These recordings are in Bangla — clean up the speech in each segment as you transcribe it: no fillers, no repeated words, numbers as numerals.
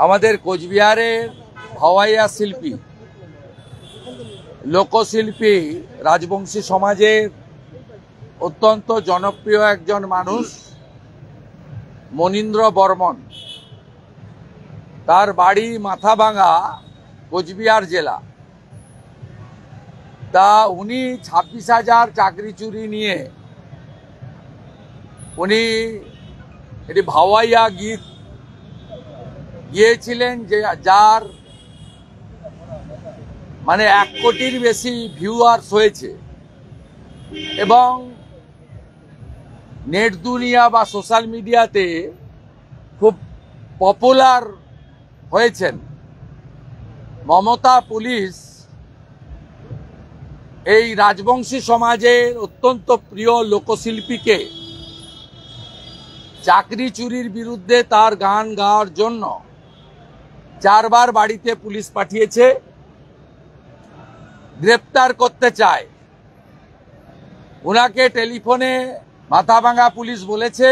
আমাদের কোচবিহারের ভাওয়াইয়া শিল্পী, লোকশিল্পী, রাজবংশী সমাজের অত্যন্ত জনপ্রিয় একজন মানুষ মনীন্দ্র বর্মন। তার বাড়ি মাথাভাঙা, কোচবিহার জেলা। তা উনি 26,000 চাকরি চুরি নিয়ে উনি এটি ভাওয়াইয়া গীত গিয়েছিলেন, যে যার মানে 1 কোটির বেশি ভিউয়ার্স হয়েছে এবং নেট দুনিয়া বা সোশ্যাল মিডিয়াতে খুব পপুলার হয়েছেন। মমতা পুলিশ এই রাজবংশী সমাজের অত্যন্ত প্রিয় লোকশিল্পীকে চাকরি চুরির বিরুদ্ধে তার গান গাওয়ার জন্য 4 বার বাড়িতে পুলিশ পাঠিয়েছে, গ্রেপ্তার করতে চায়। ওনাকে টেলিফোনে মাথাভাঙা পুলিশ বলেছে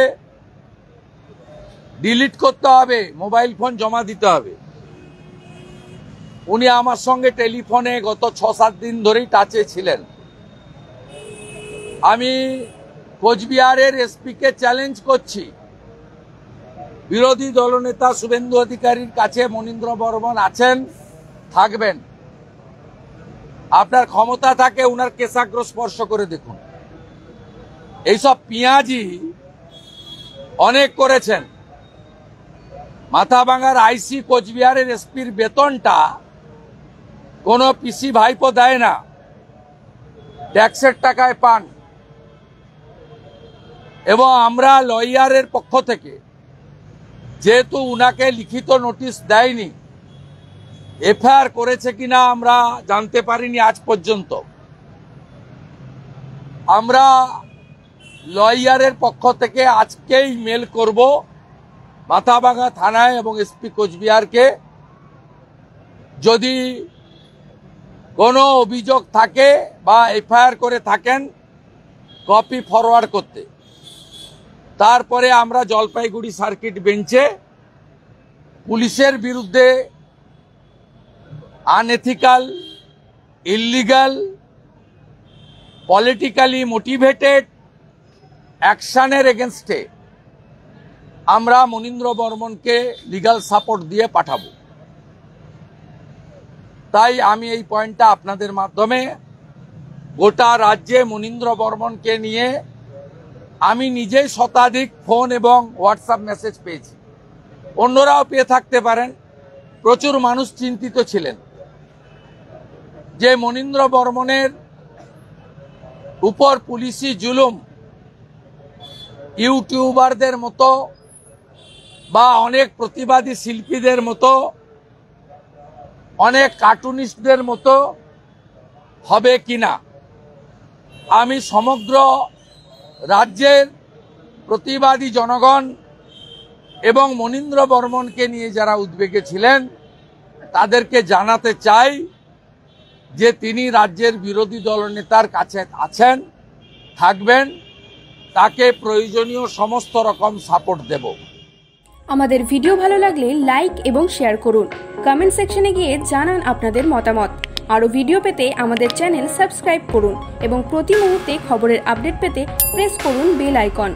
ডিলিট করতে হবে, মোবাইল ফোন জমা দিতে হবে। উনি আমার সঙ্গে টেলিফোনে গত 6-7 দিন ধরেই টাচে ছিলেন। আমি কোচবিহারের এসপিকে চ্যালেঞ্জ করছি, বিরোধী দলনেতা শুভেন্দু অধিকারীর কাছে মনীন্দ্র বর্মন আছেন, থাকবেন। আপনার ক্ষমতা থাকে উনার কেশাগ্র স্পর্শ করে দেখুন। এইসব পিঁয়াজি অনেক করেছেন। মাথাভাঙার আইসি কোচবিহারের এসপির বেতনটা কোনো পিসি ভাইপো দেয় না, ট্যাক্সের টাকায় পান। এবং আমরা লয়ারের পক্ষ থেকে, যেহেতু উনাকে লিখিত নোটিশ দেয়নি, এফআইআর করেছে কিনা আমরা জানতে পারিনি আজ পর্যন্ত, আমরা লয়ারের পক্ষ থেকে আজকেই মেল করব মাথাভাঙা থানায় এবং এসপি কোচবিহারকে, যদি কোনো অভিযোগ থাকে বা এফআইআর করে থাকেন কপি ফরওয়ার্ড করতে। তারপরে আমরা জলপাইগুড়ি সার্কিট বেঞ্চে পুলিশের বিরুদ্ধে আনএথিক্যাল, ইল্লিগাল, পলিটিক্যালি মোটিভেটেড অ্যাকশনের এগেনস্টে আমরা মনীন্দ্র বর্মনকে লিগ্যাল সাপোর্ট দিয়ে পাঠাবো। তাই আমি এই পয়েন্টটা আপনাদের মাধ্যমে, গোটা রাজ্যে মনীন্দ্র বর্মনকে নিয়ে আমি নিজেই শতাধিক ফোন এবং হোয়াটসঅ্যাপ মেসেজ পেয়েছি, অন্যরাও পেয়ে থাকতে পারেন। প্রচুর মানুষ চিন্তিত ছিলেন যে মনীন্দ্র বর্মনের উপর পুলিশি জুলুম ইউটিউবারদের মতো বা অনেক প্রতিবাদী শিল্পীদের মতো, অনেক কার্টুনিস্টদের মতো হবে কিনা। আমি সমগ্র রাজ্যের প্রতিবাদী জনগণ এবং মনীন্দ্র বর্মনকে নিয়ে যারা উদ্বেগে ছিলেন তাদেরকে জানাতে চাই যে তিনি রাজ্যের বিরোধী দলনেতার কাছে আছেন, থাকবেন, তাকে প্রয়োজনীয় সমস্ত রকম সাপোর্ট দেব। আমাদের ভিডিও ভালো লাগলে লাইক এবং শেয়ার করুন, কমেন্ট সেকশনে গিয়ে জানান আপনাদের মতামত। আরও ভিডিও পেতে আমাদের চ্যানেল সাবস্ক্রাইব করুন এবং প্রতি মুহূর্তে খবরের আপডেট পেতে প্রেস করুন বেল আইকন।